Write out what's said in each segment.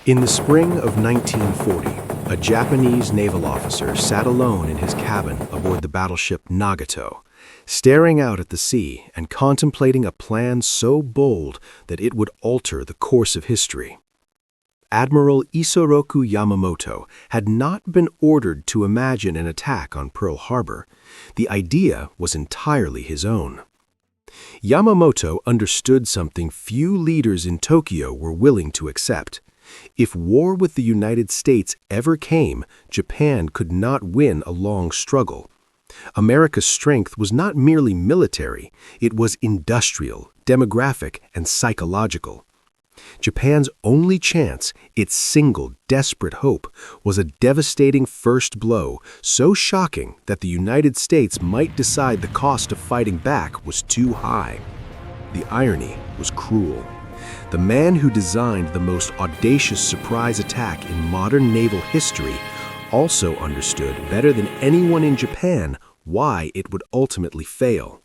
In the spring of 1940, a Japanese naval officer sat alone in his cabin aboard the battleship Nagato, staring out at the sea and contemplating a plan so bold that it would alter the course of history. Admiral Isoroku Yamamoto had not been ordered to imagine an attack on Pearl Harbor. The idea was entirely his own. Yamamoto understood something few leaders in Tokyo were willing to accept. If war with the United States ever came, Japan could not win a long struggle. America's strength was not merely military, it was industrial, demographic, and psychological. Japan's only chance, its single desperate hope, was a devastating first blow so shocking that the United States might decide the cost of fighting back was too high. The irony was cruel. The man who designed the most audacious surprise attack in modern naval history also understood better than anyone in Japan why it would ultimately fail.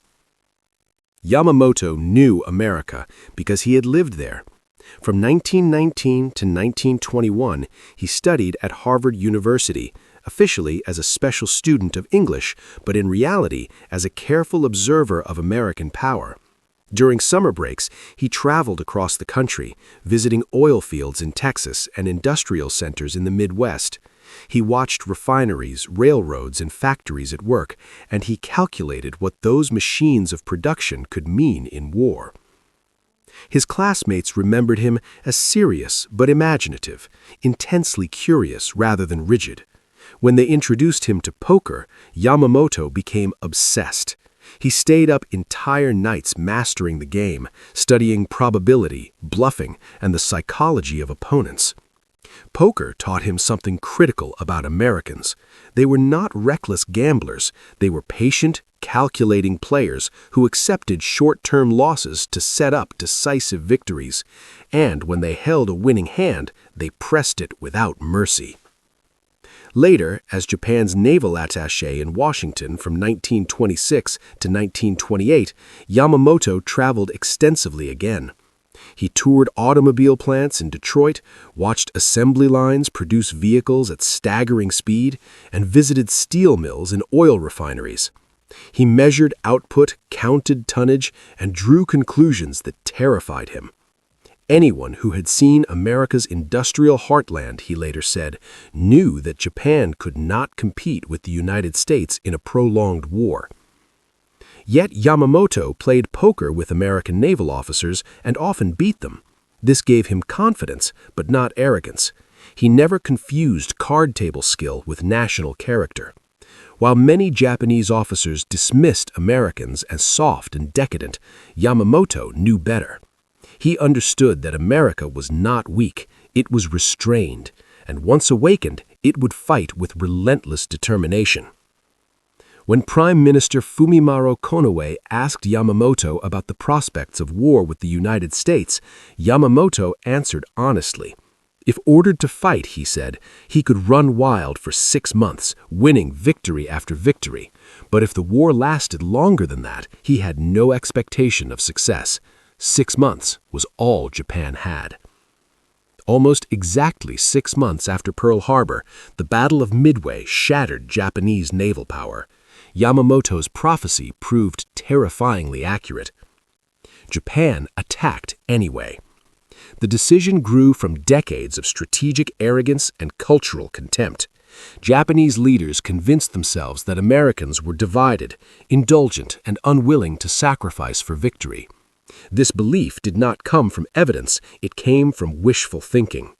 Yamamoto knew America because he had lived there. From 1919 to 1921, he studied at Harvard University, officially as a special student of English, but in reality as a careful observer of American power. During summer breaks, he traveled across the country, visiting oil fields in Texas and industrial centers in the Midwest. He watched refineries, railroads, and factories at work, and he calculated what those machines of production could mean in war. His classmates remembered him as serious but imaginative, intensely curious rather than rigid. When they introduced him to poker, Yamamoto became obsessed. He stayed up entire nights mastering the game, studying probability, bluffing, and the psychology of opponents. Poker taught him something critical about Americans. They were not reckless gamblers. They were patient, calculating players who accepted short-term losses to set up decisive victories. And when they held a winning hand, they pressed it without mercy. Later, as Japan's naval attaché in Washington from 1926 to 1928, Yamamoto traveled extensively again. He toured automobile plants in Detroit, watched assembly lines produce vehicles at staggering speed, and visited steel mills and oil refineries. He measured output, counted tonnage, and drew conclusions that terrified him. Anyone who had seen America's industrial heartland, he later said, knew that Japan could not compete with the United States in a prolonged war. Yet Yamamoto played poker with American naval officers and often beat them. This gave him confidence, but not arrogance. He never confused card table skill with national character. While many Japanese officers dismissed Americans as soft and decadent, Yamamoto knew better. He understood that America was not weak, it was restrained, and once awakened, it would fight with relentless determination. When Prime Minister Fumimaro Konoe asked Yamamoto about the prospects of war with the United States, Yamamoto answered honestly. If ordered to fight, he said, he could run wild for 6 months, winning victory after victory. But if the war lasted longer than that, he had no expectation of success. 6 months was all Japan had. Almost exactly 6 months after Pearl Harbor, the Battle of Midway shattered Japanese naval power. Yamamoto's prophecy proved terrifyingly accurate. Japan attacked anyway. The decision grew from decades of strategic arrogance and cultural contempt. Japanese leaders convinced themselves that Americans were divided, indulgent, and unwilling to sacrifice for victory. This belief did not come from evidence, it came from wishful thinking.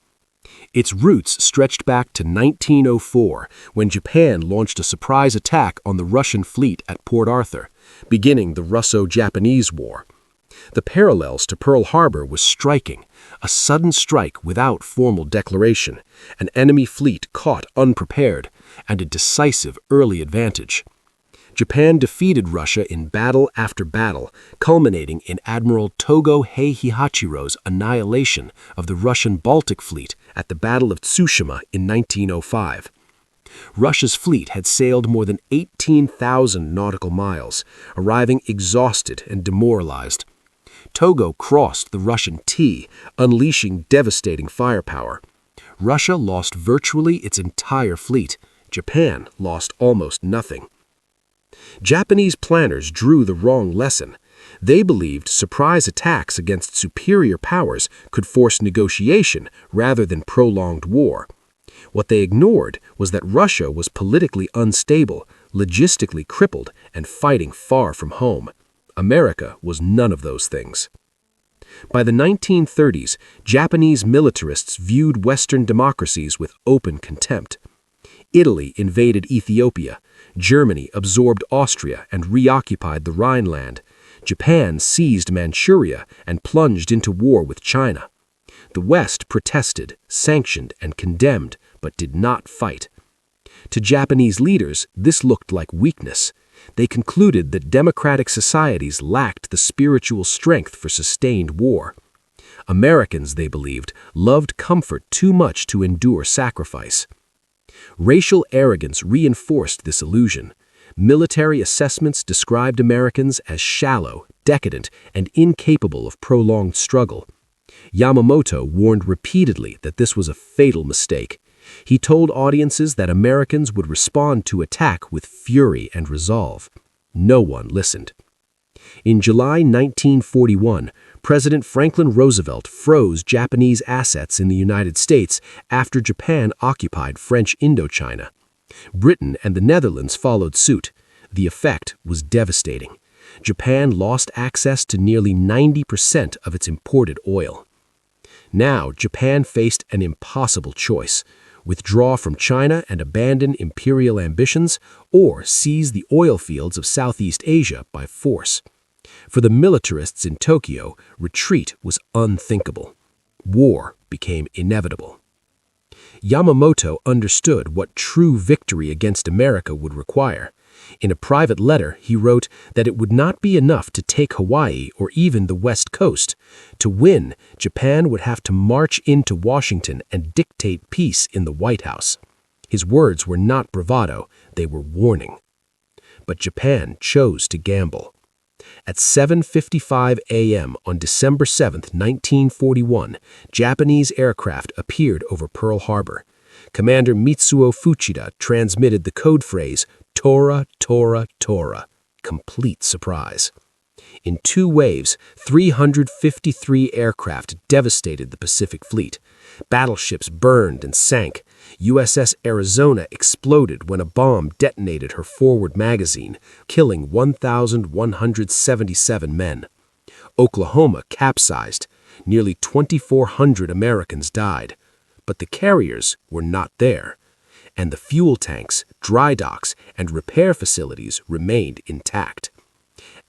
Its roots stretched back to 1904, when Japan launched a surprise attack on the Russian fleet at Port Arthur, beginning the Russo-Japanese War. The parallels to Pearl Harbor was striking, a sudden strike without formal declaration, an enemy fleet caught unprepared, and a decisive early advantage. Japan defeated Russia in battle after battle, culminating in Admiral Togo Heihachiro's annihilation of the Russian Baltic Fleet at the Battle of Tsushima in 1905. Russia's fleet had sailed more than 18,000 nautical miles, arriving exhausted and demoralized. Togo crossed the Russian T, unleashing devastating firepower. Russia lost virtually its entire fleet. Japan lost almost nothing. Japanese planners drew the wrong lesson. They believed surprise attacks against superior powers could force negotiation rather than prolonged war. What they ignored was that Russia was politically unstable, logistically crippled, and fighting far from home. America was none of those things. By the 1930s, Japanese militarists viewed Western democracies with open contempt. Italy invaded Ethiopia. Germany absorbed Austria and reoccupied the Rhineland. Japan seized Manchuria and plunged into war with China. The West protested, sanctioned, and condemned, but did not fight. To Japanese leaders, this looked like weakness. They concluded that democratic societies lacked the spiritual strength for sustained war. Americans, they believed, loved comfort too much to endure sacrifice. Racial arrogance reinforced this illusion. Military assessments described Americans as shallow, decadent, and incapable of prolonged struggle. Yamamoto warned repeatedly that this was a fatal mistake. He told audiences that Americans would respond to attack with fury and resolve. No one listened. In July 1941, President Franklin Roosevelt froze Japanese assets in the United States after Japan occupied French Indochina. Britain and the Netherlands followed suit. The effect was devastating. Japan lost access to nearly 90% of its imported oil. Now, Japan faced an impossible choice: withdraw from China and abandon imperial ambitions, or seize the oil fields of Southeast Asia by force. For the militarists in Tokyo, retreat was unthinkable. War became inevitable. Yamamoto understood what true victory against America would require. In a private letter, he wrote that it would not be enough to take Hawaii or even the West Coast. To win, Japan would have to march into Washington and dictate peace in the White House. His words were not bravado, they were warning. But Japan chose to gamble. At 7:55 a.m. on December 7, 1941, Japanese aircraft appeared over Pearl Harbor. Commander Mitsuo Fuchida transmitted the code phrase, "Tora, Tora, Tora," complete surprise. In 2 waves, 353 aircraft devastated the Pacific Fleet. Battleships burned and sank. USS Arizona exploded when a bomb detonated her forward magazine, killing 1,177 men. Oklahoma capsized. Nearly 2,400 Americans died. But the carriers were not there, and the fuel tanks, dry docks, and repair facilities remained intact.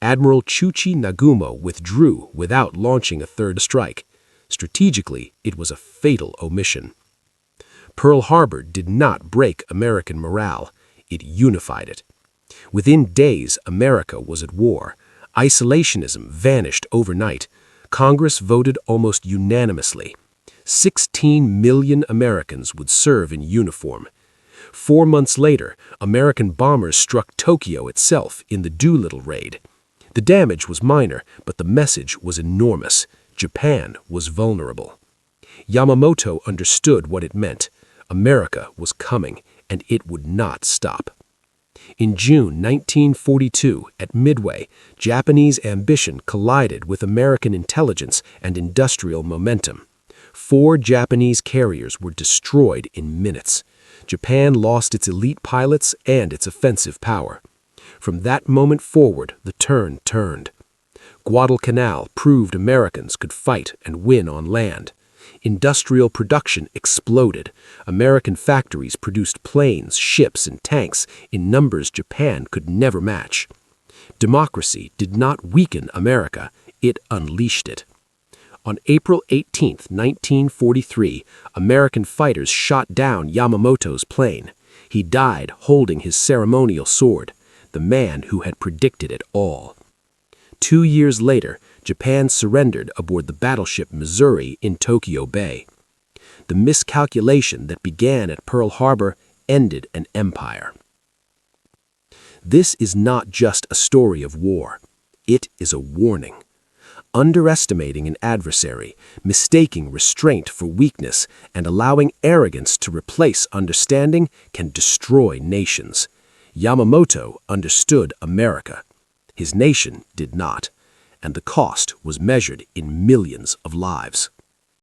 Admiral Chuchi Nagumo withdrew without launching a third strike. Strategically, it was a fatal omission. Pearl Harbor did not break American morale, it unified it. Within days, America was at war. Isolationism vanished overnight. Congress voted almost unanimously. 16 million Americans would serve in uniform. 4 months later, American bombers struck Tokyo itself in the Doolittle raid. The damage was minor, but the message was enormous. Japan was vulnerable. Yamamoto understood what it meant. America was coming, and it would not stop. In June 1942, at Midway, Japanese ambition collided with American intelligence and industrial momentum. 4 Japanese carriers were destroyed in minutes. Japan lost its elite pilots and its offensive power. From that moment forward, the turn turned. Guadalcanal proved Americans could fight and win on land. Industrial production exploded. American factories produced planes, ships, and tanks in numbers Japan could never match. Democracy did not weaken America, it unleashed it. On April 18, 1943, American fighters shot down Yamamoto's plane. He died holding his ceremonial sword, the man who had predicted it all. 2 years later, Japan surrendered aboard the battleship Missouri in Tokyo Bay. The miscalculation that began at Pearl Harbor ended an empire. This is not just a story of war. It is a warning. Underestimating an adversary, mistaking restraint for weakness, and allowing arrogance to replace understanding can destroy nations. Yamamoto understood America. His nation did not, and the cost was measured in millions of lives.